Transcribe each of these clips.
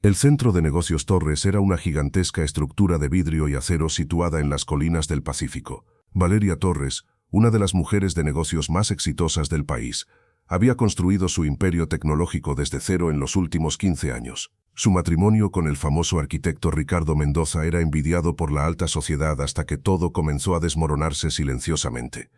El centro de negocios Torres era una gigantesca estructura de vidrio y acero situada en las colinas del Pacífico. Valeria Torres, una de las mujeres de negocios más exitosas del país, había construido su imperio tecnológico desde cero en los últimos 15 años. Su matrimonio con el famoso arquitecto Ricardo Mendoza era envidiado por la alta sociedad hasta que todo comenzó a desmoronarse silenciosamente.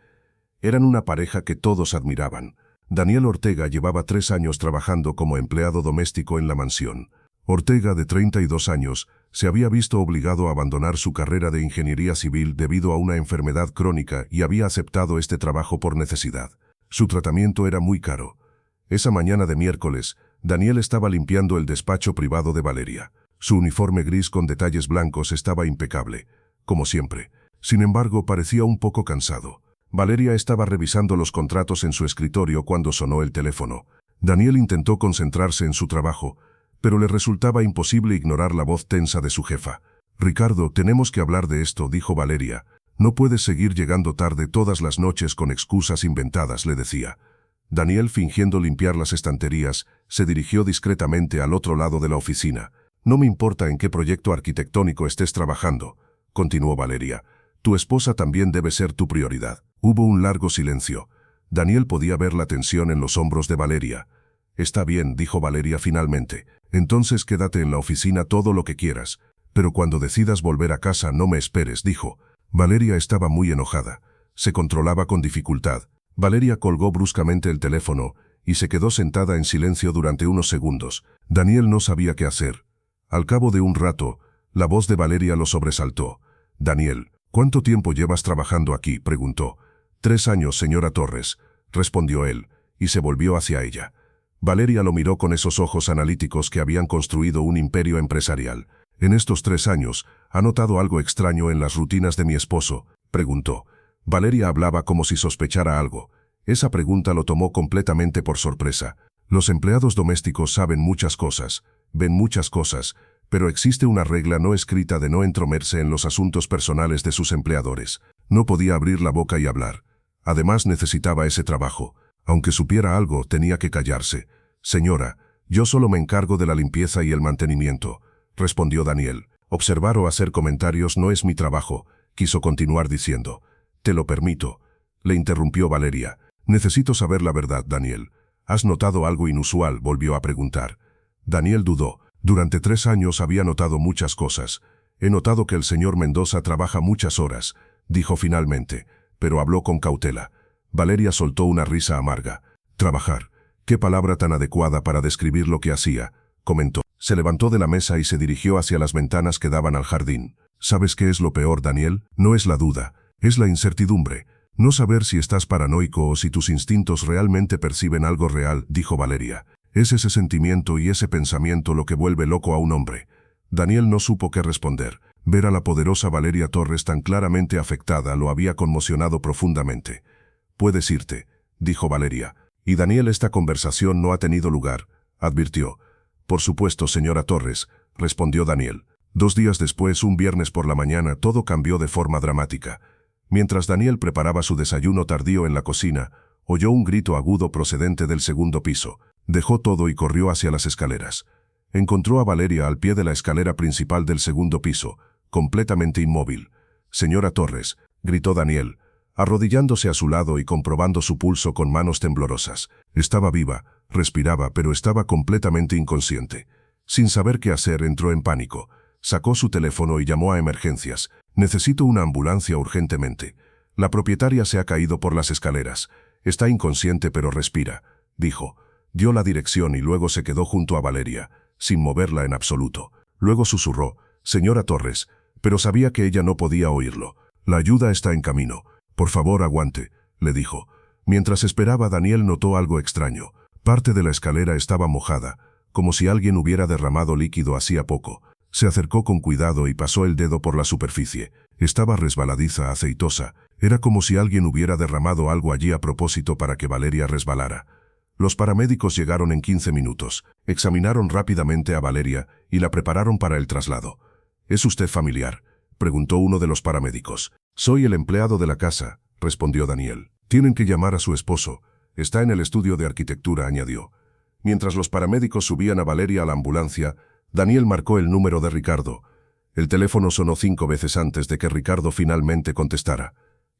Eran una pareja que todos admiraban. Daniel Ortega llevaba 3 años trabajando como empleado doméstico en la mansión. Ortega, de 32 años, se había visto obligado a abandonar su carrera de ingeniería civil debido a una enfermedad crónica y había aceptado este trabajo por necesidad. Su tratamiento era muy caro. Esa mañana de miércoles, Daniel estaba limpiando el despacho privado de Valeria. Su uniforme gris con detalles blancos estaba impecable, como siempre. Sin embargo, parecía un poco cansado. Valeria estaba revisando los contratos en su escritorio cuando sonó el teléfono. Daniel intentó concentrarse en su trabajo, pero le resultaba imposible ignorar la voz tensa de su jefa. «Ricardo, tenemos que hablar de esto», dijo Valeria. «No puedes seguir llegando tarde todas las noches con excusas inventadas», le decía. Daniel, fingiendo limpiar las estanterías, se dirigió discretamente al otro lado de la oficina. «No me importa en qué proyecto arquitectónico estés trabajando», continuó Valeria. «Tu esposa también debe ser tu prioridad». Hubo un largo silencio. Daniel podía ver la tensión en los hombros de Valeria. «Está bien», dijo Valeria finalmente. «Entonces quédate en la oficina todo lo que quieras. Pero cuando decidas volver a casa no me esperes», dijo. Valeria estaba muy enojada. Se controlaba con dificultad. Valeria colgó bruscamente el teléfono y se quedó sentada en silencio durante unos segundos. Daniel no sabía qué hacer. Al cabo de un rato, la voz de Valeria lo sobresaltó. «Daniel, ¿cuánto tiempo llevas trabajando aquí?», preguntó. 3 años, señora Torres», respondió él, y se volvió hacia ella. Valeria lo miró con esos ojos analíticos que habían construido un imperio empresarial. «¿En estos 3 años, ha notado algo extraño en las rutinas de mi esposo?», preguntó. Valeria hablaba como si sospechara algo. Esa pregunta lo tomó completamente por sorpresa. Los empleados domésticos saben muchas cosas, ven muchas cosas, pero existe una regla no escrita de no entrometerse en los asuntos personales de sus empleadores. No podía abrir la boca y hablar. Además necesitaba ese trabajo. Aunque supiera algo, tenía que callarse. «Señora, yo solo me encargo de la limpieza y el mantenimiento», respondió Daniel. «Observar o hacer comentarios no es mi trabajo», quiso continuar diciendo. «Te lo permito», le interrumpió Valeria. «Necesito saber la verdad, Daniel. ¿Has notado algo inusual?», volvió a preguntar. Daniel dudó. Durante 3 años había notado muchas cosas. «He notado que el señor Mendoza trabaja muchas horas», dijo finalmente, pero habló con cautela. Valeria soltó una risa amarga. «Trabajar. Qué palabra tan adecuada para describir lo que hacía», comentó. Se levantó de la mesa y se dirigió hacia las ventanas que daban al jardín. «¿Sabes qué es lo peor, Daniel? No es la duda, es la incertidumbre. No saber si estás paranoico o si tus instintos realmente perciben algo real», dijo Valeria. «Es ese sentimiento y ese pensamiento lo que vuelve loco a un hombre». Daniel no supo qué responder. Ver a la poderosa Valeria Torres tan claramente afectada lo había conmocionado profundamente. «Puedes irte», dijo Valeria. «Y Daniel, esta conversación no ha tenido lugar», advirtió. «Por supuesto, señora Torres», respondió Daniel. 2 días después, un viernes por la mañana, todo cambió de forma dramática. Mientras Daniel preparaba su desayuno tardío en la cocina, oyó un grito agudo procedente del segundo piso. Dejó todo y corrió hacia las escaleras. Encontró a Valeria al pie de la escalera principal del segundo piso, completamente inmóvil. «Señora Torres», gritó Daniel, arrodillándose a su lado y comprobando su pulso con manos temblorosas. Estaba viva, respiraba, pero estaba completamente inconsciente. Sin saber qué hacer, entró en pánico. Sacó su teléfono y llamó a emergencias. «Necesito una ambulancia urgentemente. La propietaria se ha caído por las escaleras. Está inconsciente pero respira», dijo. Dio la dirección y luego se quedó junto a Valeria, sin moverla en absoluto. Luego susurró: «Señora Torres», pero sabía que ella no podía oírlo. «La ayuda está en camino. Por favor, aguante», le dijo. Mientras esperaba, Daniel notó algo extraño. Parte de la escalera estaba mojada, como si alguien hubiera derramado líquido hacía poco. Se acercó con cuidado y pasó el dedo por la superficie. Estaba resbaladiza, aceitosa. Era como si alguien hubiera derramado algo allí a propósito para que Valeria resbalara. Los paramédicos llegaron en 15 minutos. Examinaron rápidamente a Valeria y la prepararon para el traslado. «¿Es usted familiar?», preguntó uno de los paramédicos. «Soy el empleado de la casa», respondió Daniel. «Tienen que llamar a su esposo. Está en el estudio de arquitectura», añadió. Mientras los paramédicos subían a Valeria a la ambulancia, Daniel marcó el número de Ricardo. El teléfono sonó 5 veces antes de que Ricardo finalmente contestara.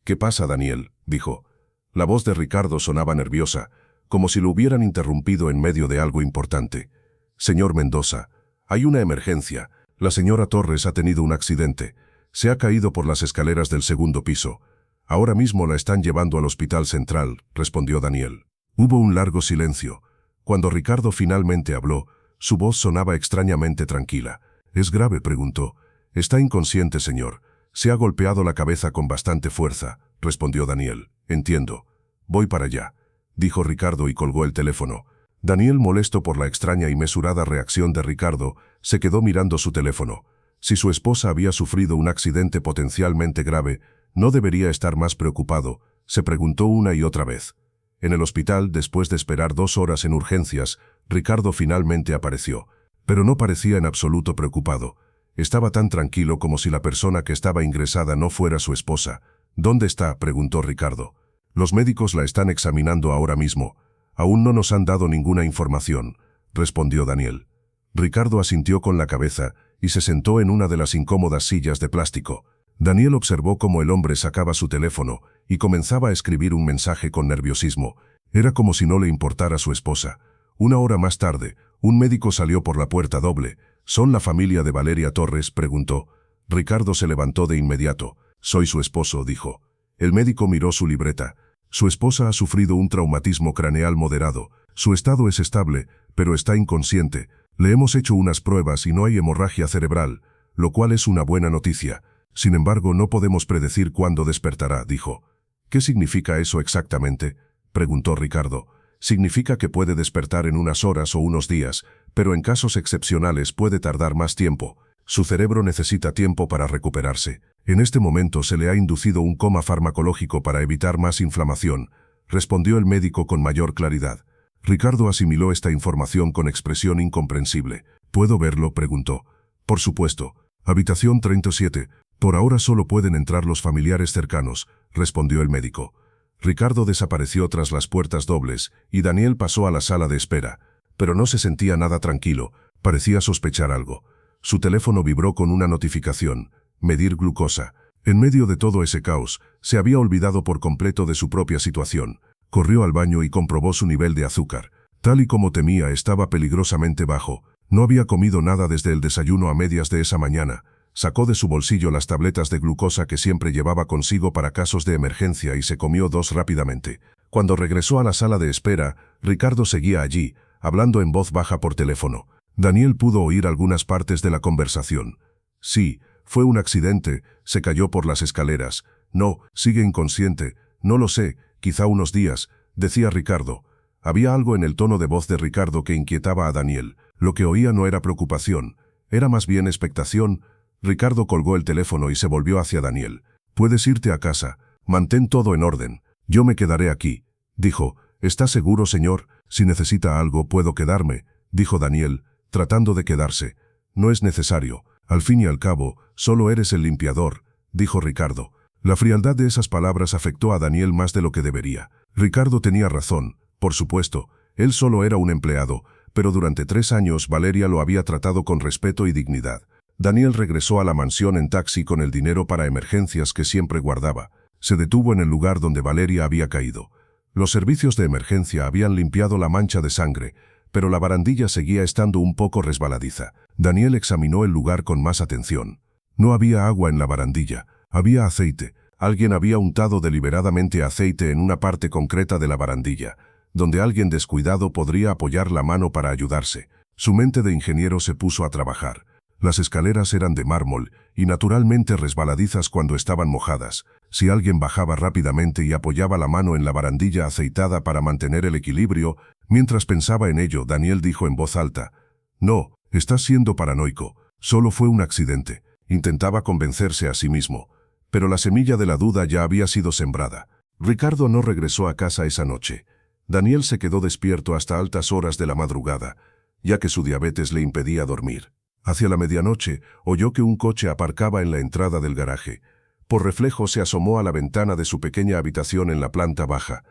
«¿Qué pasa, Daniel?», dijo. La voz de Ricardo sonaba nerviosa, como si lo hubieran interrumpido en medio de algo importante. «Señor Mendoza, hay una emergencia. La señora Torres ha tenido un accidente. Se ha caído por las escaleras del segundo piso. Ahora mismo la están llevando al Hospital Central», respondió Daniel. Hubo un largo silencio. Cuando Ricardo finalmente habló, su voz sonaba extrañamente tranquila. «¿Es grave?», preguntó. «Está inconsciente, señor. Se ha golpeado la cabeza con bastante fuerza», respondió Daniel. «Entiendo. Voy para allá», dijo Ricardo y colgó el teléfono. Daniel, molesto por la extraña y mesurada reacción de Ricardo, se quedó mirando su teléfono. Si su esposa había sufrido un accidente potencialmente grave, ¿no debería estar más preocupado?, se preguntó una y otra vez. En el hospital, después de esperar 2 horas en urgencias, Ricardo finalmente apareció, pero no parecía en absoluto preocupado. Estaba tan tranquilo como si la persona que estaba ingresada no fuera su esposa. «¿Dónde está?», preguntó Ricardo. «Los médicos la están examinando ahora mismo. Aún no nos han dado ninguna información», respondió Daniel. Ricardo asintió con la cabeza y se sentó en una de las incómodas sillas de plástico. Daniel observó cómo el hombre sacaba su teléfono y comenzaba a escribir un mensaje con nerviosismo. Era como si no le importara su esposa. 1 hora más tarde, un médico salió por la puerta doble. «¿Son la familia de Valeria Torres?», preguntó. Ricardo se levantó de inmediato. «Soy su esposo», dijo. El médico miró su libreta. «Su esposa ha sufrido un traumatismo craneal moderado. Su estado es estable, pero está inconsciente. Le hemos hecho unas pruebas y no hay hemorragia cerebral, lo cual es una buena noticia. Sin embargo, no podemos predecir cuándo despertará», dijo. «¿Qué significa eso exactamente?», preguntó Ricardo. «Significa que puede despertar en unas horas o unos días, pero en casos excepcionales puede tardar más tiempo. Su cerebro necesita tiempo para recuperarse. En este momento se le ha inducido un coma farmacológico para evitar más inflamación», respondió el médico con mayor claridad. Ricardo asimiló esta información con expresión incomprensible. «¿Puedo verlo?», preguntó. «Por supuesto. Habitación 37. Por ahora solo pueden entrar los familiares cercanos», respondió el médico. Ricardo desapareció tras las puertas dobles y Daniel pasó a la sala de espera. Pero no se sentía nada tranquilo, parecía sospechar algo. Su teléfono vibró con una notificación: «Medir glucosa». En medio de todo ese caos, se había olvidado por completo de su propia situación. Corrió al baño y comprobó su nivel de azúcar. Tal y como temía, estaba peligrosamente bajo. No había comido nada desde el desayuno a medias de esa mañana. Sacó de su bolsillo las tabletas de glucosa que siempre llevaba consigo para casos de emergencia y se comió 2 rápidamente. Cuando regresó a la sala de espera, Ricardo seguía allí, hablando en voz baja por teléfono. Daniel pudo oír algunas partes de la conversación. «Sí, fue un accidente, se cayó por las escaleras. No, sigue inconsciente. No lo sé, quizá unos días», decía Ricardo. Había algo en el tono de voz de Ricardo que inquietaba a Daniel. Lo que oía no era preocupación, era más bien expectación. Ricardo colgó el teléfono y se volvió hacia Daniel. «Puedes irte a casa. Mantén todo en orden. Yo me quedaré aquí», dijo. «¿Está seguro, señor? Si necesita algo, puedo quedarme», dijo Daniel, tratando de quedarse. «No es necesario. Al fin y al cabo, solo eres el limpiador», dijo Ricardo. La frialdad de esas palabras afectó a Daniel más de lo que debería. Ricardo tenía razón, por supuesto. Él solo era un empleado, pero durante 3 años Valeria lo había tratado con respeto y dignidad. Daniel regresó a la mansión en taxi con el dinero para emergencias que siempre guardaba. Se detuvo en el lugar donde Valeria había caído. Los servicios de emergencia habían limpiado la mancha de sangre, pero la barandilla seguía estando un poco resbaladiza. Daniel examinó el lugar con más atención. No había agua en la barandilla, había aceite. Alguien había untado deliberadamente aceite en una parte concreta de la barandilla, donde alguien descuidado podría apoyar la mano para ayudarse. Su mente de ingeniero se puso a trabajar. Las escaleras eran de mármol y naturalmente resbaladizas cuando estaban mojadas. Si alguien bajaba rápidamente y apoyaba la mano en la barandilla aceitada para mantener el equilibrio, mientras pensaba en ello, Daniel dijo en voz alta: «No, estás siendo paranoico. Solo fue un accidente». Intentaba convencerse a sí mismo, pero la semilla de la duda ya había sido sembrada. Ricardo no regresó a casa esa noche. Daniel se quedó despierto hasta altas horas de la madrugada, ya que su diabetes le impedía dormir. Hacia la medianoche, oyó que un coche aparcaba en la entrada del garaje. Por reflejo se asomó a la ventana de su pequeña habitación en la planta baja.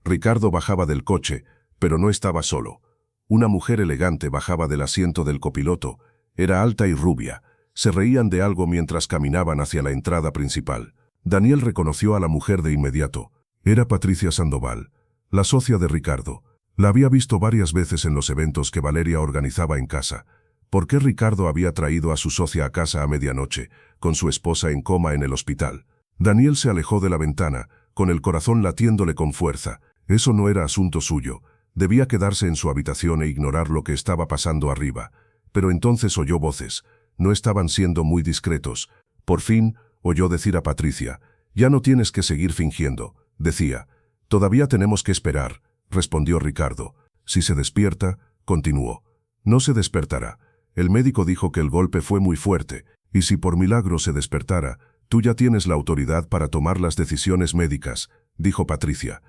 Ricardo bajaba del coche, pero no estaba solo. Una mujer elegante bajaba del asiento del copiloto. Era alta y rubia. Se reían de algo mientras caminaban hacia la entrada principal. Daniel reconoció a la mujer de inmediato. Era Patricia Sandoval, la socia de Ricardo. La había visto varias veces en los eventos que Valeria organizaba en casa. ¿Por qué Ricardo había traído a su socia a casa a medianoche, con su esposa en coma en el hospital? Daniel se alejó de la ventana, con el corazón latiéndole con fuerza. Eso no era asunto suyo. Debía quedarse en su habitación e ignorar lo que estaba pasando arriba. Pero entonces oyó voces. No estaban siendo muy discretos. Por fin, oyó decir a Patricia: «Ya no tienes que seguir fingiendo», decía. «Todavía tenemos que esperar», respondió Ricardo. «Si se despierta», continuó. «No se despertará. El médico dijo que el golpe fue muy fuerte, y si por milagro se despertara, tú ya tienes la autoridad para tomar las decisiones médicas», dijo Patricia.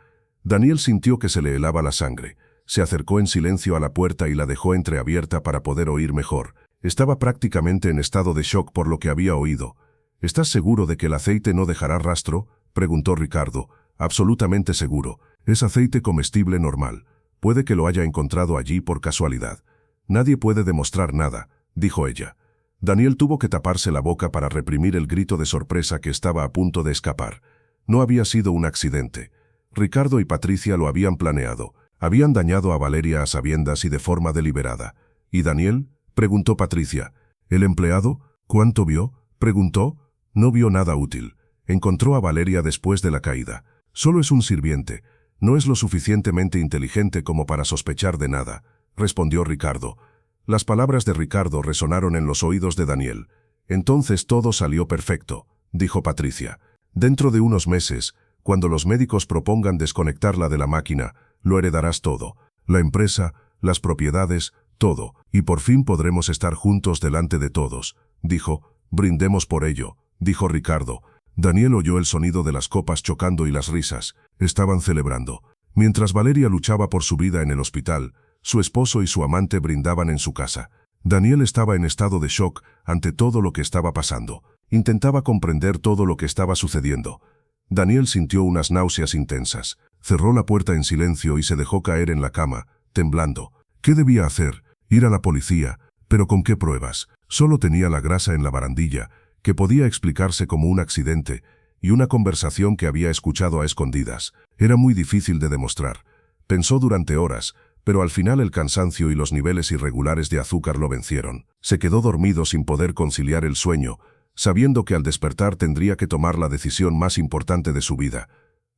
Daniel sintió que se le helaba la sangre. Se acercó en silencio a la puerta y la dejó entreabierta para poder oír mejor. Estaba prácticamente en estado de shock por lo que había oído. «¿Estás seguro de que el aceite no dejará rastro?», preguntó Ricardo. «Absolutamente seguro. Es aceite comestible normal. Puede que lo haya encontrado allí por casualidad». «Nadie puede demostrar nada», dijo ella. Daniel tuvo que taparse la boca para reprimir el grito de sorpresa que estaba a punto de escapar. No había sido un accidente. Ricardo y Patricia lo habían planeado. Habían dañado a Valeria a sabiendas y de forma deliberada. «¿Y Daniel?», preguntó Patricia. «¿El empleado? ¿Cuánto vio?», preguntó. «No vio nada útil. Encontró a Valeria después de la caída. Solo es un sirviente. No es lo suficientemente inteligente como para sospechar de nada», respondió Ricardo. Las palabras de Ricardo resonaron en los oídos de Daniel. «Entonces todo salió perfecto», dijo Patricia. «Dentro de unos meses, cuando los médicos propongan desconectarla de la máquina, lo heredarás todo. La empresa, las propiedades, todo. Y por fin podremos estar juntos delante de todos», dijo. «Brindemos por ello», dijo Ricardo. Daniel oyó el sonido de las copas chocando y las risas. Estaban celebrando. Mientras Valeria luchaba por su vida en el hospital, su esposo y su amante brindaban en su casa. Daniel estaba en estado de shock ante todo lo que estaba pasando. Intentaba comprender todo lo que estaba sucediendo. Daniel sintió unas náuseas intensas. Cerró la puerta en silencio y se dejó caer en la cama, temblando. ¿Qué debía hacer? Ir a la policía. ¿Pero con qué pruebas? Solo tenía la grasa en la barandilla, que podía explicarse como un accidente, y una conversación que había escuchado a escondidas. Era muy difícil de demostrar. Pensó durante horas, pero al final el cansancio y los niveles irregulares de azúcar lo vencieron. Se quedó dormido sin poder conciliar el sueño, sabiendo que al despertar tendría que tomar la decisión más importante de su vida.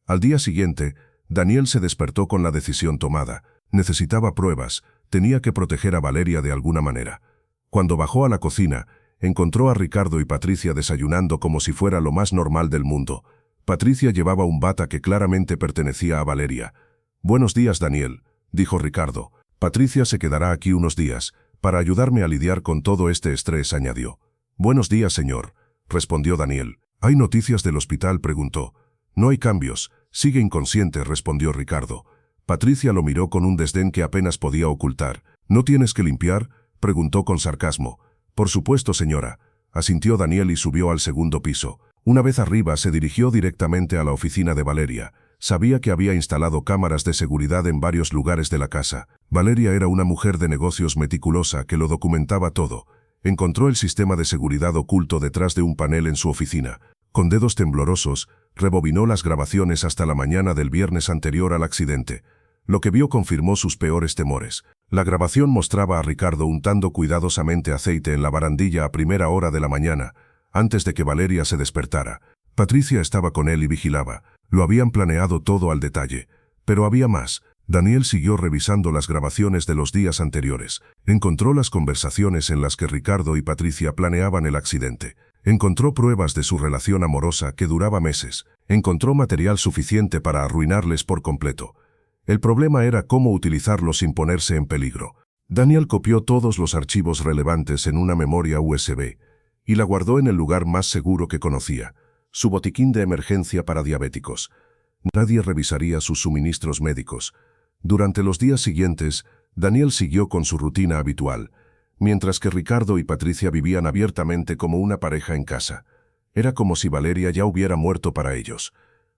Al día siguiente, Daniel se despertó con la decisión tomada. Necesitaba pruebas, tenía que proteger a Valeria de alguna manera. Cuando bajó a la cocina, encontró a Ricardo y Patricia desayunando como si fuera lo más normal del mundo. Patricia llevaba un bata que claramente pertenecía a Valeria. «Buenos días, Daniel», dijo Ricardo. «Patricia se quedará aquí unos días, para ayudarme a lidiar con todo este estrés», añadió. «Buenos días, señor», respondió Daniel. «¿Hay noticias del hospital?», preguntó. «No hay cambios, sigue inconsciente», respondió Ricardo. Patricia lo miró con un desdén que apenas podía ocultar. «¿No tienes que limpiar?», preguntó con sarcasmo. «Por supuesto, señora», asintió Daniel y subió al segundo piso. Una vez arriba se dirigió directamente a la oficina de Valeria. Sabía que había instalado cámaras de seguridad en varios lugares de la casa. Valeria era una mujer de negocios meticulosa que lo documentaba todo. Encontró el sistema de seguridad oculto detrás de un panel en su oficina. Con dedos temblorosos, rebobinó las grabaciones hasta la mañana del viernes anterior al accidente. Lo que vio confirmó sus peores temores. La grabación mostraba a Ricardo untando cuidadosamente aceite en la barandilla a primera hora de la mañana, antes de que Valeria se despertara. Patricia estaba con él y vigilaba. Lo habían planeado todo al detalle. Pero había más. Daniel siguió revisando las grabaciones de los días anteriores. Encontró las conversaciones en las que Ricardo y Patricia planeaban el accidente. Encontró pruebas de su relación amorosa que duraba meses. Encontró material suficiente para arruinarles por completo. El problema era cómo utilizarlo sin ponerse en peligro. Daniel copió todos los archivos relevantes en una memoria USB y la guardó en el lugar más seguro que conocía, su botiquín de emergencia para diabéticos. Nadie revisaría sus suministros médicos. Durante los días siguientes, Daniel siguió con su rutina habitual, mientras que Ricardo y Patricia vivían abiertamente como una pareja en casa. Era como si Valeria ya hubiera muerto para ellos.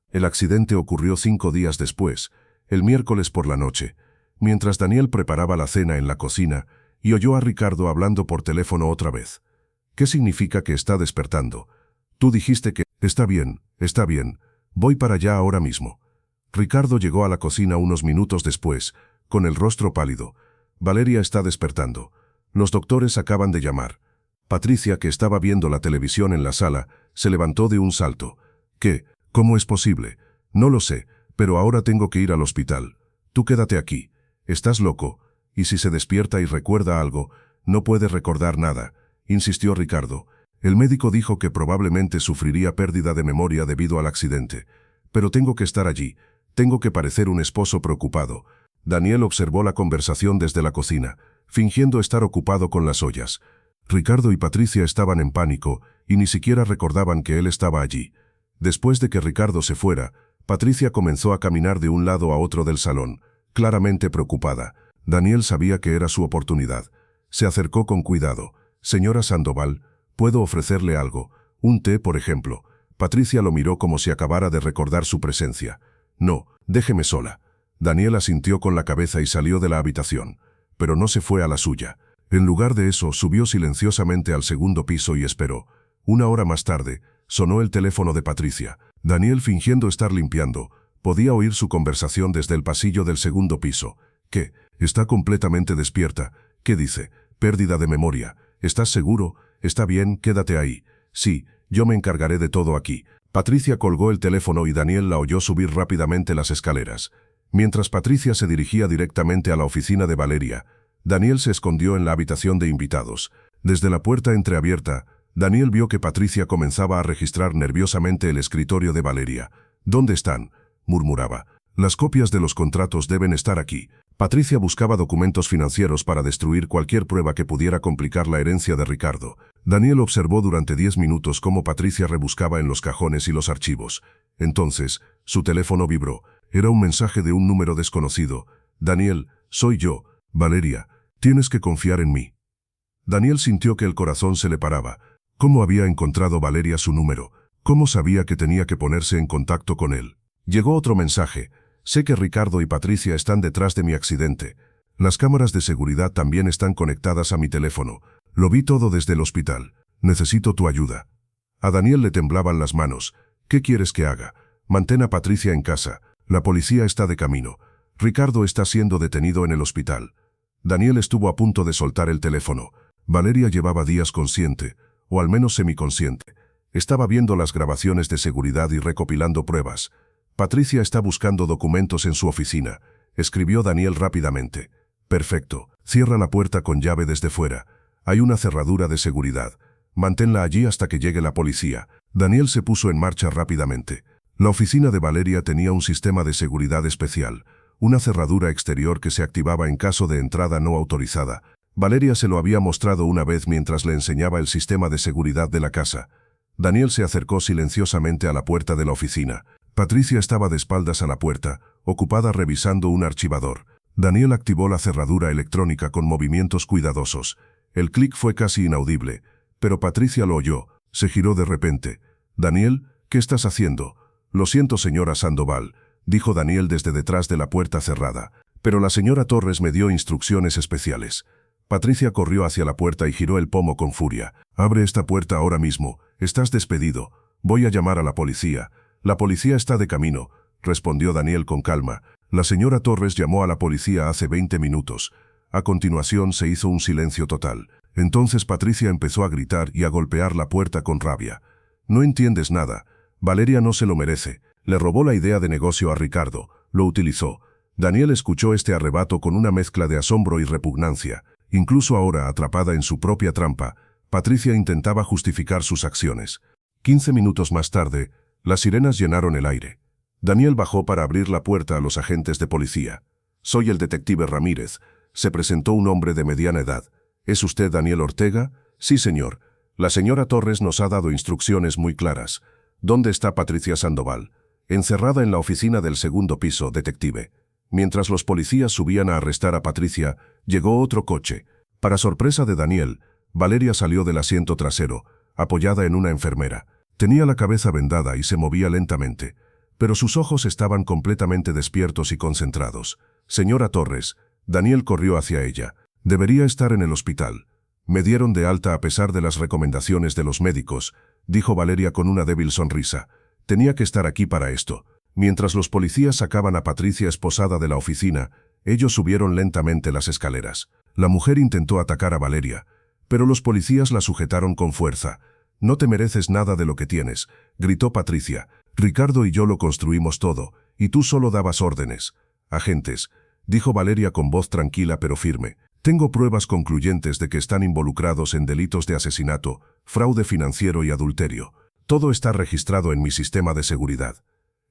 El accidente ocurrió 5 días después, el miércoles por la noche, mientras Daniel preparaba la cena en la cocina y oyó a Ricardo hablando por teléfono otra vez. ¿Qué significa que está despertando? Tú dijiste que... Está bien, voy para allá ahora mismo. Ricardo llegó a la cocina unos minutos después, con el rostro pálido. Valeria está despertando. Los doctores acaban de llamar. Patricia, que estaba viendo la televisión en la sala, se levantó de un salto. ¿Qué? ¿Cómo es posible? No lo sé, pero ahora tengo que ir al hospital. Tú quédate aquí. Estás loco. Y si se despierta y recuerda algo, no puede recordar nada, insistió Ricardo. El médico dijo que probablemente sufriría pérdida de memoria debido al accidente. Pero tengo que estar allí. Tengo que parecer un esposo preocupado. Daniel observó la conversación desde la cocina, fingiendo estar ocupado con las ollas. Ricardo y Patricia estaban en pánico y ni siquiera recordaban que él estaba allí. Después de que Ricardo se fuera, Patricia comenzó a caminar de un lado a otro del salón, claramente preocupada. Daniel sabía que era su oportunidad. Se acercó con cuidado. Señora Sandoval, ¿puedo ofrecerle algo? Un té, por ejemplo. Patricia lo miró como si acabara de recordar su presencia. No, déjeme sola. Daniel asintió con la cabeza y salió de la habitación, pero no se fue a la suya. En lugar de eso, subió silenciosamente al segundo piso y esperó. Una hora más tarde, sonó el teléfono de Patricia. Daniel, fingiendo estar limpiando, podía oír su conversación desde el pasillo del segundo piso. ¿Qué? Está completamente despierta. ¿Qué dice? Pérdida de memoria. ¿Estás seguro? Está bien, quédate ahí. Sí, yo me encargaré de todo aquí. Patricia colgó el teléfono y Daniel la oyó subir rápidamente las escaleras. Mientras Patricia se dirigía directamente a la oficina de Valeria, Daniel se escondió en la habitación de invitados. Desde la puerta entreabierta, Daniel vio que Patricia comenzaba a registrar nerviosamente el escritorio de Valeria. ¿Dónde están?, murmuraba. Las copias de los contratos deben estar aquí. Patricia buscaba documentos financieros para destruir cualquier prueba que pudiera complicar la herencia de Ricardo. Daniel observó durante 10 minutos cómo Patricia rebuscaba en los cajones y los archivos. Entonces, su teléfono vibró. Era un mensaje de un número desconocido. Daniel, soy yo. Valeria, tienes que confiar en mí. Daniel sintió que el corazón se le paraba. ¿Cómo había encontrado Valeria su número? ¿Cómo sabía que tenía que ponerse en contacto con él? Llegó otro mensaje. Sé que Ricardo y Patricia están detrás de mi accidente. Las cámaras de seguridad también están conectadas a mi teléfono. Lo vi todo desde el hospital. Necesito tu ayuda. A Daniel le temblaban las manos. ¿Qué quieres que haga? Mantén a Patricia en casa. La policía está de camino. Ricardo está siendo detenido en el hospital. Daniel estuvo a punto de soltar el teléfono. Valeria llevaba días consciente, o al menos semiconsciente. Estaba viendo las grabaciones de seguridad y recopilando pruebas. Patricia está buscando documentos en su oficina, escribió Daniel rápidamente. Perfecto, cierra la puerta con llave desde fuera. Hay una cerradura de seguridad. Manténla allí hasta que llegue la policía. Daniel se puso en marcha rápidamente. La oficina de Valeria tenía un sistema de seguridad especial, una cerradura exterior que se activaba en caso de entrada no autorizada. Valeria se lo había mostrado una vez mientras le enseñaba el sistema de seguridad de la casa. Daniel se acercó silenciosamente a la puerta de la oficina. Patricia estaba de espaldas a la puerta, ocupada revisando un archivador. Daniel activó la cerradura electrónica con movimientos cuidadosos. El clic fue casi inaudible, pero Patricia lo oyó. Se giró de repente. «Daniel, ¿qué estás haciendo?» «Lo siento, señora Sandoval», dijo Daniel desde detrás de la puerta cerrada. «Pero la señora Torres me dio instrucciones especiales». Patricia corrió hacia la puerta y giró el pomo con furia. «Abre esta puerta ahora mismo. Estás despedido. Voy a llamar a la policía». «La policía está de camino», respondió Daniel con calma. «La señora Torres llamó a la policía hace 20 minutos». A continuación se hizo un silencio total. Entonces Patricia empezó a gritar y a golpear la puerta con rabia. «No entiendes nada. Valeria no se lo merece. Le robó la idea de negocio a Ricardo. Lo utilizó». Daniel escuchó este arrebato con una mezcla de asombro y repugnancia. Incluso ahora, atrapada en su propia trampa, Patricia intentaba justificar sus acciones. 15 minutos más tarde, las sirenas llenaron el aire. Daniel bajó para abrir la puerta a los agentes de policía. «Soy el detective Ramírez», se presentó un hombre de mediana edad. «¿Es usted Daniel Ortega?» «Sí, señor. La señora Torres nos ha dado instrucciones muy claras». «¿Dónde está Patricia Sandoval?» «Encerrada en la oficina del segundo piso, detective». Mientras los policías subían a arrestar a Patricia, llegó otro coche. Para sorpresa de Daniel, Valeria salió del asiento trasero, apoyada en una enfermera. Tenía la cabeza vendada y se movía lentamente, pero sus ojos estaban completamente despiertos y concentrados. «Señora Torres», Daniel corrió hacia ella. Debería estar en el hospital. Me dieron de alta a pesar de las recomendaciones de los médicos, dijo Valeria con una débil sonrisa. Tenía que estar aquí para esto. Mientras los policías sacaban a Patricia esposada de la oficina, ellos subieron lentamente las escaleras. La mujer intentó atacar a Valeria, pero los policías la sujetaron con fuerza. «No te mereces nada de lo que tienes», gritó Patricia. «Ricardo y yo lo construimos todo, y tú solo dabas órdenes». «Agentes», dijo Valeria con voz tranquila pero firme. «Tengo pruebas concluyentes de que están involucrados en delitos de asesinato, fraude financiero y adulterio. Todo está registrado en mi sistema de seguridad».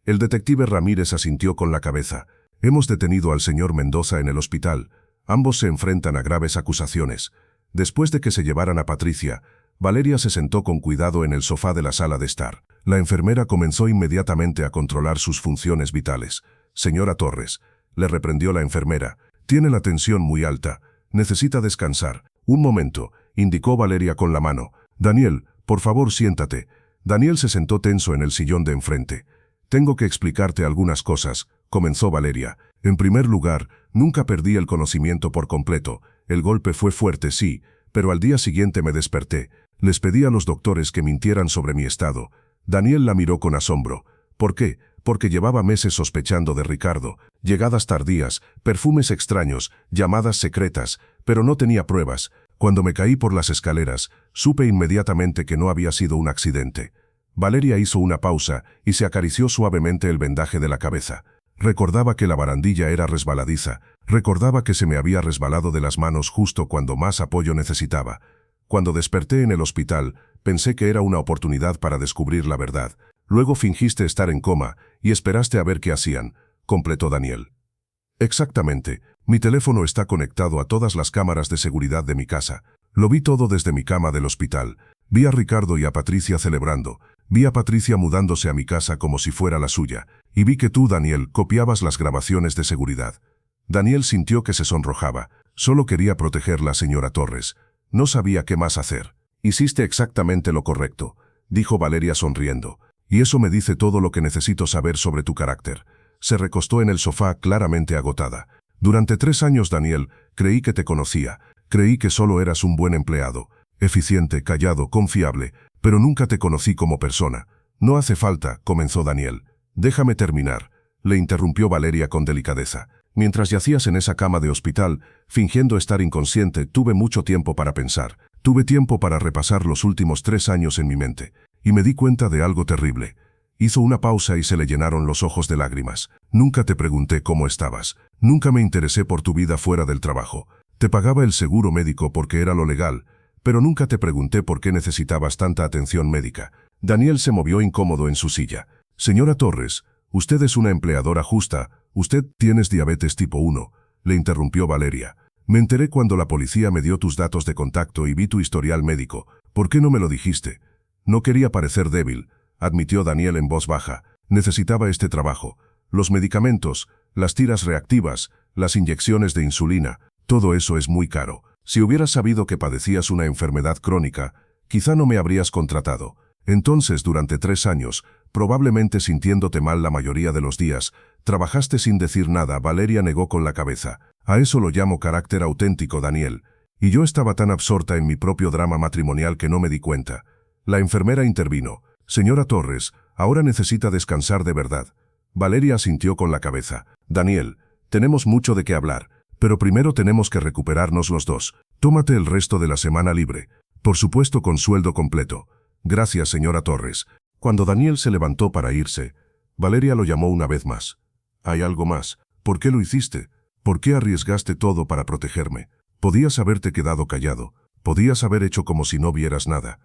El detective Ramírez asintió con la cabeza. «Hemos detenido al señor Mendoza en el hospital. Ambos se enfrentan a graves acusaciones». Después de que se llevaran a Patricia, Valeria se sentó con cuidado en el sofá de la sala de estar. La enfermera comenzó inmediatamente a controlar sus funciones vitales. «Señora Torres», le reprendió la enfermera, «tiene la tensión muy alta. Necesita descansar». «Un momento», indicó Valeria con la mano. «Daniel, por favor siéntate». Daniel se sentó tenso en el sillón de enfrente. «Tengo que explicarte algunas cosas», comenzó Valeria. «En primer lugar, nunca perdí el conocimiento por completo. El golpe fue fuerte, sí, pero al día siguiente me desperté. Les pedí a los doctores que mintieran sobre mi estado». Daniel la miró con asombro. «¿Por qué?». «Porque llevaba meses sospechando de Ricardo. Llegadas tardías, perfumes extraños, llamadas secretas, pero no tenía pruebas. Cuando me caí por las escaleras, supe inmediatamente que no había sido un accidente». Valeria hizo una pausa y se acarició suavemente el vendaje de la cabeza. Recordaba que la barandilla era resbaladiza, recordaba que se me había resbalado de las manos justo cuando más apoyo necesitaba. «Cuando desperté en el hospital, pensé que era una oportunidad para descubrir la verdad. Luego fingiste estar en coma y esperaste a ver qué hacían», completó Daniel. «Exactamente. Mi teléfono está conectado a todas las cámaras de seguridad de mi casa. Lo vi todo desde mi cama del hospital. Vi a Ricardo y a Patricia celebrando. Vi a Patricia mudándose a mi casa como si fuera la suya. Y vi que tú, Daniel, copiabas las grabaciones de seguridad». Daniel sintió que se sonrojaba. Solo quería protegerla, señora Torres. No sabía qué más hacer. «Hiciste exactamente lo correcto», dijo Valeria sonriendo. «Y eso me dice todo lo que necesito saber sobre tu carácter». Se recostó en el sofá claramente agotada. «Durante 3 años, Daniel, creí que te conocía. Creí que solo eras un buen empleado. Eficiente, callado, confiable. Pero nunca te conocí como persona». «No hace falta», comenzó Daniel. «Déjame terminar», le interrumpió Valeria con delicadeza. «Mientras yacías en esa cama de hospital, fingiendo estar inconsciente, tuve mucho tiempo para pensar. Tuve tiempo para repasar los últimos 3 años en mi mente. Y me di cuenta de algo terrible». Hizo una pausa y se le llenaron los ojos de lágrimas. «Nunca te pregunté cómo estabas. Nunca me interesé por tu vida fuera del trabajo. Te pagaba el seguro médico porque era lo legal, pero nunca te pregunté por qué necesitabas tanta atención médica». Daniel se movió incómodo en su silla. «Señora Torres, usted es una empleadora justa. Usted tienes diabetes tipo 1, le interrumpió Valeria. «Me enteré cuando la policía me dio tus datos de contacto y vi tu historial médico. ¿Por qué no me lo dijiste?» «No quería parecer débil», admitió Daniel en voz baja. «Necesitaba este trabajo. Los medicamentos, las tiras reactivas, las inyecciones de insulina, todo eso es muy caro. Si hubieras sabido que padecías una enfermedad crónica, quizá no me habrías contratado. Entonces, durante 3 años, probablemente sintiéndote mal la mayoría de los días, trabajaste sin decir nada». Valeria negó con la cabeza. «A eso lo llamo carácter auténtico, Daniel. Y yo estaba tan absorta en mi propio drama matrimonial que no me di cuenta». La enfermera intervino. «Señora Torres, ahora necesita descansar de verdad». Valeria asintió con la cabeza. «Daniel, tenemos mucho de qué hablar, pero primero tenemos que recuperarnos los dos. Tómate el resto de la semana libre. Por supuesto con sueldo completo». «Gracias, señora Torres». Cuando Daniel se levantó para irse, Valeria lo llamó una vez más. «¿Hay algo más? ¿Por qué lo hiciste? ¿Por qué arriesgaste todo para protegerme? Podías haberte quedado callado. Podías haber hecho como si no vieras nada».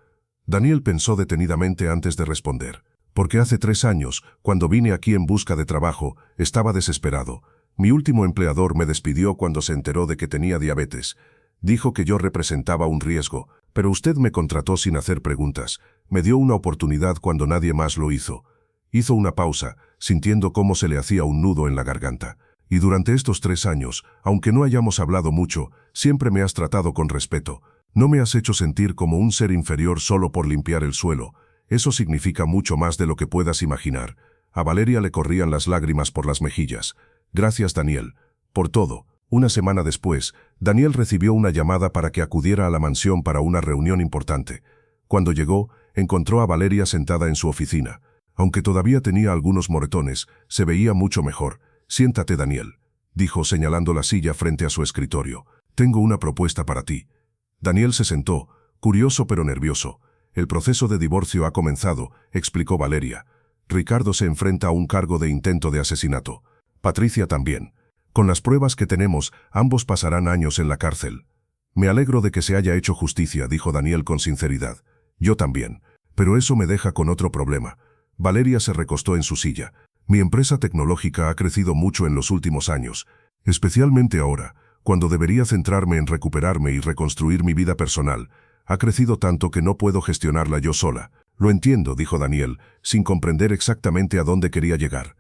Daniel pensó detenidamente antes de responder. «Porque hace 3 años, cuando vine aquí en busca de trabajo, estaba desesperado. Mi último empleador me despidió cuando se enteró de que tenía diabetes. Dijo que yo representaba un riesgo, pero usted me contrató sin hacer preguntas. Me dio una oportunidad cuando nadie más lo hizo». Hizo una pausa, sintiendo cómo se le hacía un nudo en la garganta. «Y durante estos 3 años, aunque no hayamos hablado mucho, siempre me has tratado con respeto. No me has hecho sentir como un ser inferior solo por limpiar el suelo. Eso significa mucho más de lo que puedas imaginar». A Valeria le corrían las lágrimas por las mejillas. «Gracias, Daniel. Por todo. Una semana después, Daniel recibió una llamada para que acudiera a la mansión para una reunión importante. Cuando llegó, encontró a Valeria sentada en su oficina. Aunque todavía tenía algunos moretones, se veía mucho mejor. «Siéntate, Daniel», dijo señalando la silla frente a su escritorio. «Tengo una propuesta para ti». Daniel se sentó, curioso pero nervioso. «El proceso de divorcio ha comenzado», explicó Valeria. «Ricardo se enfrenta a un cargo de intento de asesinato. Patricia también. Con las pruebas que tenemos, ambos pasarán años en la cárcel». «Me alegro de que se haya hecho justicia», dijo Daniel con sinceridad. «Yo también. Pero eso me deja con otro problema». Valeria se recostó en su silla. «Mi empresa tecnológica ha crecido mucho en los últimos años, especialmente ahora, cuando debería centrarme en recuperarme y reconstruir mi vida personal. Ha crecido tanto que no puedo gestionarla yo sola». «Lo entiendo», dijo Daniel, sin comprender exactamente a dónde quería llegar.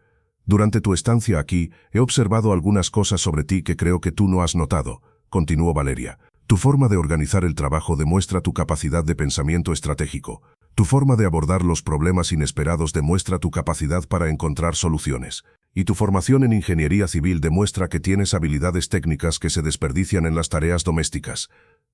«Durante tu estancia aquí, he observado algunas cosas sobre ti que creo que tú no has notado», continuó Valeria. «Tu forma de organizar el trabajo demuestra tu capacidad de pensamiento estratégico. Tu forma de abordar los problemas inesperados demuestra tu capacidad para encontrar soluciones. Y tu formación en ingeniería civil demuestra que tienes habilidades técnicas que se desperdician en las tareas domésticas».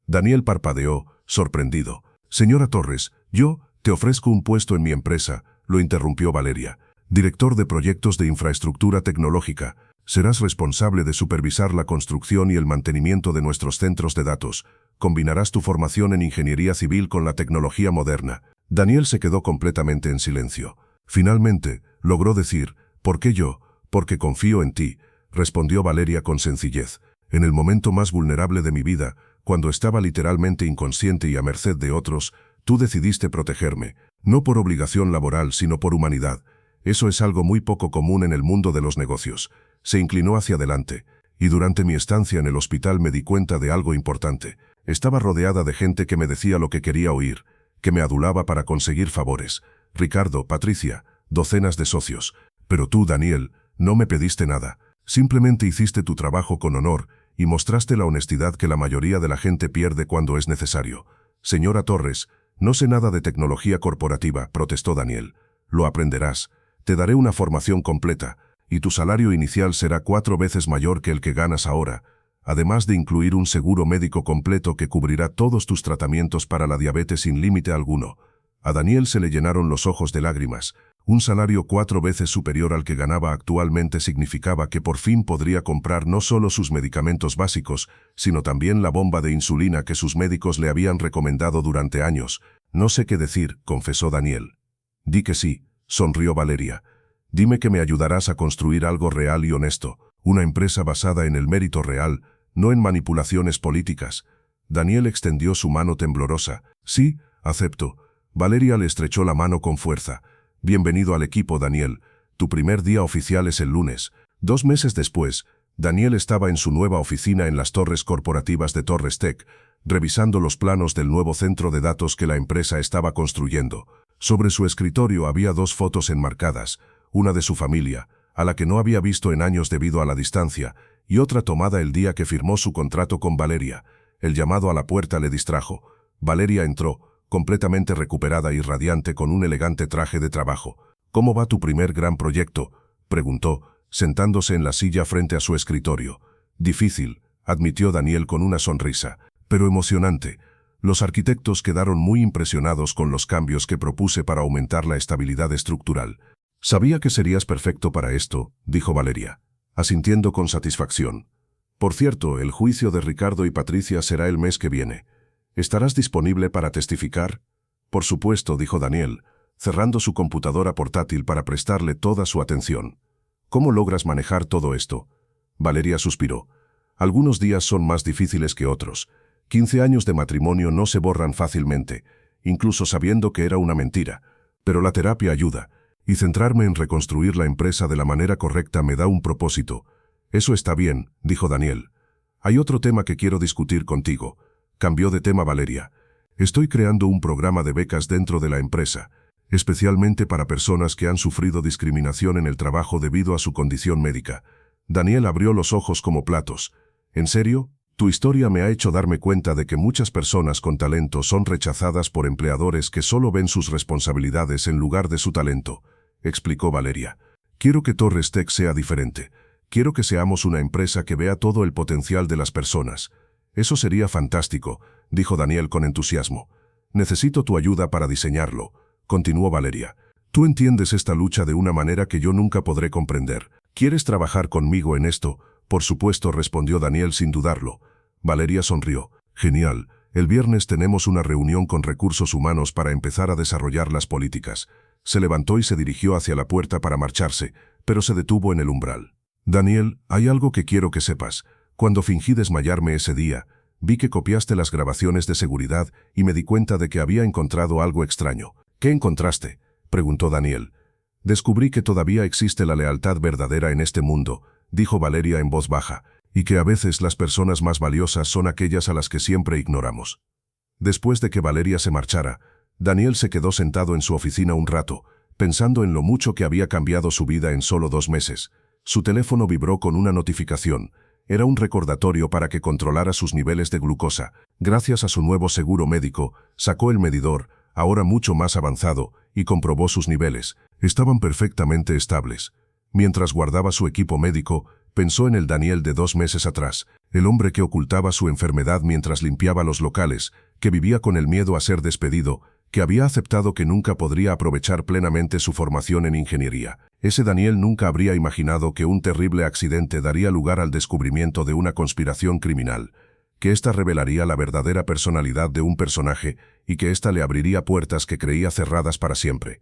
Daniel parpadeó, sorprendido. «Señora Torres, yo te ofrezco un puesto en mi empresa», lo interrumpió Valeria. «Director de proyectos de infraestructura tecnológica. Serás responsable de supervisar la construcción y el mantenimiento de nuestros centros de datos. Combinarás tu formación en ingeniería civil con la tecnología moderna». Daniel se quedó completamente en silencio. Finalmente, logró decir: «¿Por qué yo? Porque confío en ti», respondió Valeria con sencillez. «En el momento más vulnerable de mi vida, cuando estaba literalmente inconsciente y a merced de otros, tú decidiste protegerme, no por obligación laboral, sino por humanidad. Eso es algo muy poco común en el mundo de los negocios». Se inclinó hacia adelante. «Y durante mi estancia en el hospital me di cuenta de algo importante. Estaba rodeada de gente que me decía lo que quería oír, que me adulaba para conseguir favores. Ricardo, Patricia, docenas de socios. Pero tú, Daniel, no me pediste nada. Simplemente hiciste tu trabajo con honor y mostraste la honestidad que la mayoría de la gente pierde cuando es necesario». «Señora Torres, no sé nada de tecnología corporativa», protestó Daniel. «Lo aprenderás. Te daré una formación completa, y tu salario inicial será 4 veces mayor que el que ganas ahora, además de incluir un seguro médico completo que cubrirá todos tus tratamientos para la diabetes sin límite alguno». A Daniel se le llenaron los ojos de lágrimas. Un salario 4 veces superior al que ganaba actualmente significaba que por fin podría comprar no solo sus medicamentos básicos, sino también la bomba de insulina que sus médicos le habían recomendado durante años. «No sé qué decir», confesó Daniel. «Di que sí», sonrió Valeria. «Dime que me ayudarás a construir algo real y honesto, una empresa basada en el mérito real, no en manipulaciones políticas». Daniel extendió su mano temblorosa. «Sí, acepto». Valeria le estrechó la mano con fuerza. «Bienvenido al equipo, Daniel. Tu primer día oficial es el lunes». 2 meses después, Daniel estaba en su nueva oficina en las torres corporativas de Torres Tech, revisando los planos del nuevo centro de datos que la empresa estaba construyendo. Sobre su escritorio había 2 fotos enmarcadas, una de su familia, a la que no había visto en años debido a la distancia, y otra tomada el día que firmó su contrato con Valeria. El llamado a la puerta le distrajo. Valeria entró, completamente recuperada y radiante con un elegante traje de trabajo. «¿Cómo va tu primer gran proyecto?», preguntó, sentándose en la silla frente a su escritorio. «Difícil», admitió Daniel con una sonrisa, «pero emocionante. Los arquitectos quedaron muy impresionados con los cambios que propuse para aumentar la estabilidad estructural». «Sabía que serías perfecto para esto», dijo Valeria, asintiendo con satisfacción. «Por cierto, el juicio de Ricardo y Patricia será el mes que viene. ¿Estarás disponible para testificar?». «Por supuesto», dijo Daniel, cerrando su computadora portátil para prestarle toda su atención. «¿Cómo logras manejar todo esto?». Valeria suspiró. «Algunos días son más difíciles que otros. 15 años de matrimonio no se borran fácilmente, incluso sabiendo que era una mentira. Pero la terapia ayuda, y centrarme en reconstruir la empresa de la manera correcta me da un propósito». «Eso está bien», dijo Daniel. «Hay otro tema que quiero discutir contigo». Cambió de tema Valeria. «Estoy creando un programa de becas dentro de la empresa, especialmente para personas que han sufrido discriminación en el trabajo debido a su condición médica». Daniel abrió los ojos como platos. «¿En serio? Tu historia me ha hecho darme cuenta de que muchas personas con talento son rechazadas por empleadores que solo ven sus responsabilidades en lugar de su talento», explicó Valeria. «Quiero que Torres Tech sea diferente. Quiero que seamos una empresa que vea todo el potencial de las personas. Eso sería fantástico, dijo Daniel con entusiasmo. Necesito tu ayuda para diseñarlo, continuó Valeria. Tú entiendes esta lucha de una manera que yo nunca podré comprender. ¿Quieres trabajar conmigo en esto? Por supuesto, respondió Daniel sin dudarlo. Valeria sonrió. Genial. El viernes tenemos una reunión con recursos humanos para empezar a desarrollar las políticas. Se levantó y se dirigió hacia la puerta para marcharse, pero se detuvo en el umbral. Daniel, hay algo que quiero que sepas. Cuando fingí desmayarme ese día, vi que copiaste las grabaciones de seguridad y me di cuenta de que había encontrado algo extraño. ¿Qué encontraste?, preguntó Daniel. Descubrí que todavía existe la lealtad verdadera en este mundo, dijo Valeria en voz baja, y que a veces las personas más valiosas son aquellas a las que siempre ignoramos. Después de que Valeria se marchara, Daniel se quedó sentado en su oficina un rato, pensando en lo mucho que había cambiado su vida en solo 2 meses. Su teléfono vibró con una notificación. Era un recordatorio para que controlara sus niveles de glucosa. Gracias a su nuevo seguro médico, sacó el medidor, ahora mucho más avanzado, y comprobó sus niveles. Estaban perfectamente estables. Mientras guardaba su equipo médico, pensó en el Daniel de 2 meses atrás, el hombre que ocultaba su enfermedad mientras limpiaba los locales, que vivía con el miedo a ser despedido, que había aceptado que nunca podría aprovechar plenamente su formación en ingeniería. Ese Daniel nunca habría imaginado que un terrible accidente daría lugar al descubrimiento de una conspiración criminal, que ésta revelaría la verdadera personalidad de un personaje y que ésta le abriría puertas que creía cerradas para siempre.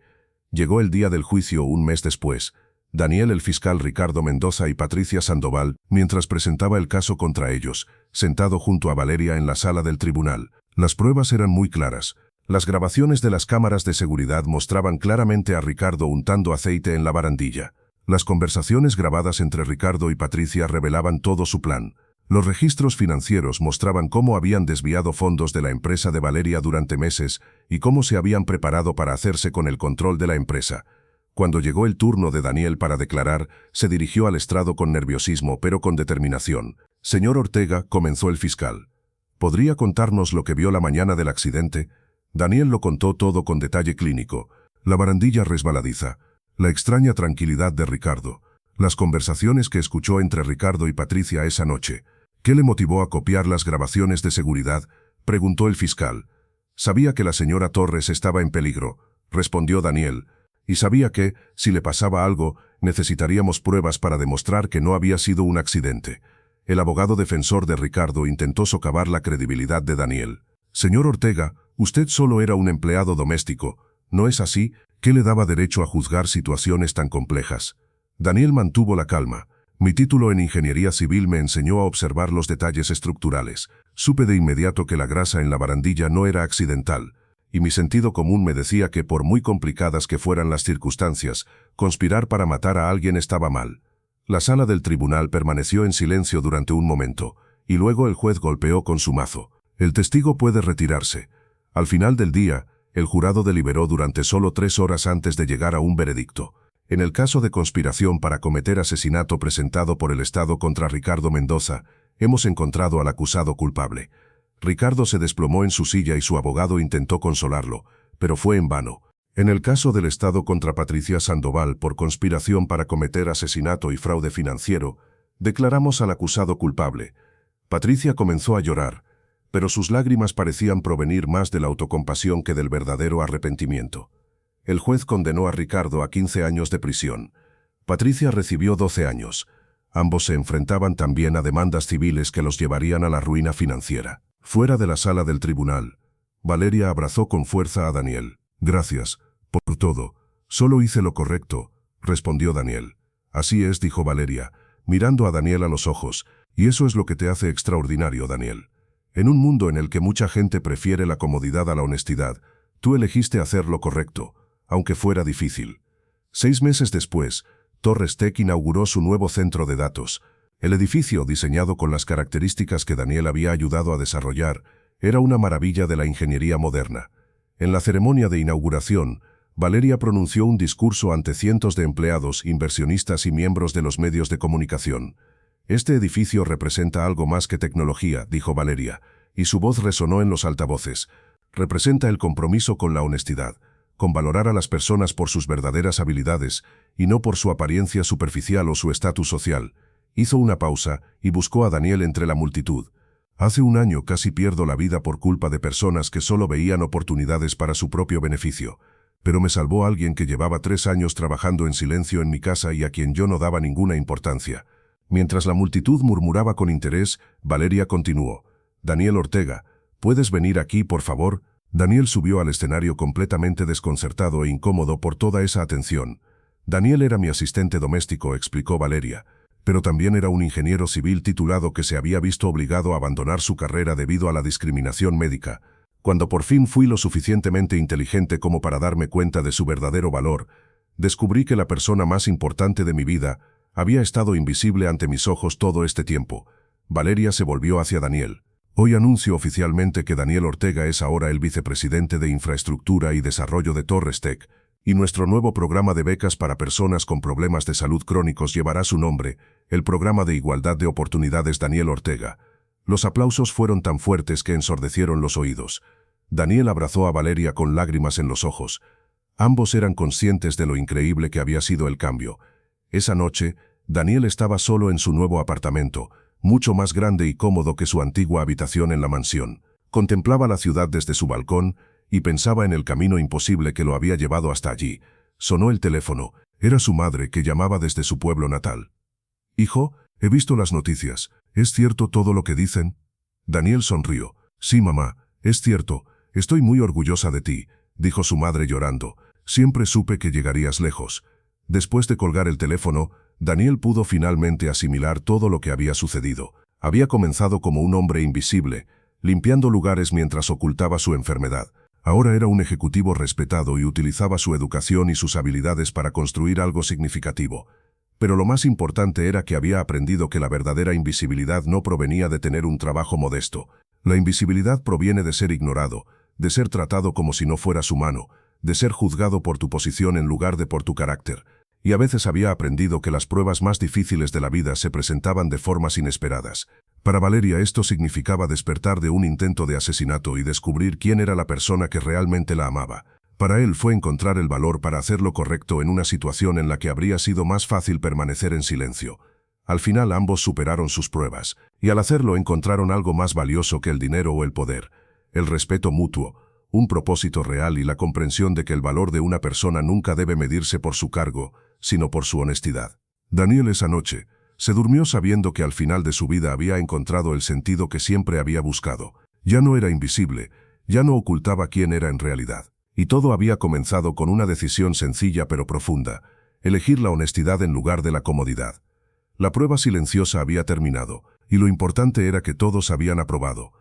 Llegó el día del juicio un mes después. Daniel, el fiscal Ricardo Mendoza y Patricia Sandoval, mientras presentaba el caso contra ellos, sentado junto a Valeria en la sala del tribunal. Las pruebas eran muy claras. Las grabaciones de las cámaras de seguridad mostraban claramente a Ricardo untando aceite en la barandilla. Las conversaciones grabadas entre Ricardo y Patricia revelaban todo su plan. Los registros financieros mostraban cómo habían desviado fondos de la empresa de Valeria durante meses y cómo se habían preparado para hacerse con el control de la empresa. Cuando llegó el turno de Daniel para declarar, se dirigió al estrado con nerviosismo pero con determinación. «Señor Ortega», comenzó el fiscal, ¿podría contarnos lo que vio la mañana del accidente? Daniel lo contó todo con detalle clínico. La barandilla resbaladiza, la extraña tranquilidad de Ricardo, las conversaciones que escuchó entre Ricardo y Patricia esa noche. ¿Qué le motivó a copiar las grabaciones de seguridad?, preguntó el fiscal. Sabía que la señora Torres estaba en peligro, respondió Daniel, y sabía que, si le pasaba algo, necesitaríamos pruebas para demostrar que no había sido un accidente. El abogado defensor de Ricardo intentó socavar la credibilidad de Daniel. Señor Ortega, usted solo era un empleado doméstico, ¿no es así? ¿Qué le daba derecho a juzgar situaciones tan complejas? Daniel mantuvo la calma. Mi título en ingeniería civil me enseñó a observar los detalles estructurales. Supe de inmediato que la grasa en la barandilla no era accidental, y mi sentido común me decía que por muy complicadas que fueran las circunstancias, conspirar para matar a alguien estaba mal. La sala del tribunal permaneció en silencio durante un momento, y luego el juez golpeó con su mazo. El testigo puede retirarse. Al final del día, el jurado deliberó durante solo 3 horas antes de llegar a un veredicto. En el caso de conspiración para cometer asesinato presentado por el Estado contra Ricardo Mendoza, hemos encontrado al acusado culpable. Ricardo se desplomó en su silla y su abogado intentó consolarlo, pero fue en vano. En el caso del Estado contra Patricia Sandoval por conspiración para cometer asesinato y fraude financiero, declaramos al acusado culpable. Patricia comenzó a llorar, pero sus lágrimas parecían provenir más de la autocompasión que del verdadero arrepentimiento. El juez condenó a Ricardo a 15 años de prisión. Patricia recibió 12 años. Ambos se enfrentaban también a demandas civiles que los llevarían a la ruina financiera. Fuera de la sala del tribunal, Valeria abrazó con fuerza a Daniel. Gracias por todo. Solo hice lo correcto, respondió Daniel. Así es, dijo Valeria, mirando a Daniel a los ojos, y eso es lo que te hace extraordinario, Daniel. En un mundo en el que mucha gente prefiere la comodidad a la honestidad, tú elegiste hacer lo correcto, aunque fuera difícil. 6 meses después, Torres Tech inauguró su nuevo centro de datos. El edificio, diseñado con las características que Daniel había ayudado a desarrollar, era una maravilla de la ingeniería moderna. En la ceremonia de inauguración, Valeria pronunció un discurso ante cientos de empleados, inversionistas y miembros de los medios de comunicación. Este edificio representa algo más que tecnología, dijo Valeria, y su voz resonó en los altavoces. Representa el compromiso con la honestidad, con valorar a las personas por sus verdaderas habilidades y no por su apariencia superficial o su estatus social. Hizo una pausa y buscó a Daniel entre la multitud. Hace un año casi pierdo la vida por culpa de personas que solo veían oportunidades para su propio beneficio. Pero me salvó alguien que llevaba 3 años trabajando en silencio en mi casa y a quien yo no daba ninguna importancia. Mientras la multitud murmuraba con interés, Valeria continuó. Daniel Ortega, ¿puedes venir aquí, por favor? Daniel subió al escenario completamente desconcertado e incómodo por toda esa atención. Daniel era mi asistente doméstico, explicó Valeria, pero también era un ingeniero civil titulado que se había visto obligado a abandonar su carrera debido a la discriminación médica. Cuando por fin fui lo suficientemente inteligente como para darme cuenta de su verdadero valor, descubrí que la persona más importante de mi vida había estado invisible ante mis ojos todo este tiempo. Valeria se volvió hacia Daniel. Hoy anuncio oficialmente que Daniel Ortega es ahora el vicepresidente de Infraestructura y Desarrollo de Torres Tech, y nuestro nuevo programa de becas para personas con problemas de salud crónicos llevará su nombre, el Programa de Igualdad de Oportunidades Daniel Ortega. Los aplausos fueron tan fuertes que ensordecieron los oídos. Daniel abrazó a Valeria con lágrimas en los ojos. Ambos eran conscientes de lo increíble que había sido el cambio. Esa noche, Daniel estaba solo en su nuevo apartamento, mucho más grande y cómodo que su antigua habitación en la mansión. Contemplaba la ciudad desde su balcón y pensaba en el camino imposible que lo había llevado hasta allí. Sonó el teléfono. Era su madre que llamaba desde su pueblo natal. «Hijo, he visto las noticias. ¿Es cierto todo lo que dicen?» Daniel sonrió. «Sí, mamá, es cierto. Estoy muy orgullosa de ti», dijo su madre llorando. «Siempre supe que llegarías lejos». Después de colgar el teléfono, Daniel pudo finalmente asimilar todo lo que había sucedido. Había comenzado como un hombre invisible, limpiando lugares mientras ocultaba su enfermedad. Ahora era un ejecutivo respetado y utilizaba su educación y sus habilidades para construir algo significativo. Pero lo más importante era que había aprendido que la verdadera invisibilidad no provenía de tener un trabajo modesto. La invisibilidad proviene de ser ignorado, de ser tratado como si no fueras humano, de ser juzgado por tu posición en lugar de por tu carácter. Y a veces había aprendido que las pruebas más difíciles de la vida se presentaban de formas inesperadas. Para Valeria esto significaba despertar de un intento de asesinato y descubrir quién era la persona que realmente la amaba. Para él fue encontrar el valor para hacer lo correcto en una situación en la que habría sido más fácil permanecer en silencio. Al final ambos superaron sus pruebas, y al hacerlo encontraron algo más valioso que el dinero o el poder: el respeto mutuo, un propósito real y la comprensión de que el valor de una persona nunca debe medirse por su cargo, sino por su honestidad. Daniel esa noche se durmió sabiendo que al final de su vida había encontrado el sentido que siempre había buscado. Ya no era invisible, ya no ocultaba quién era en realidad. Y todo había comenzado con una decisión sencilla pero profunda: elegir la honestidad en lugar de la comodidad. La prueba silenciosa había terminado, y lo importante era que todos habían aprobado.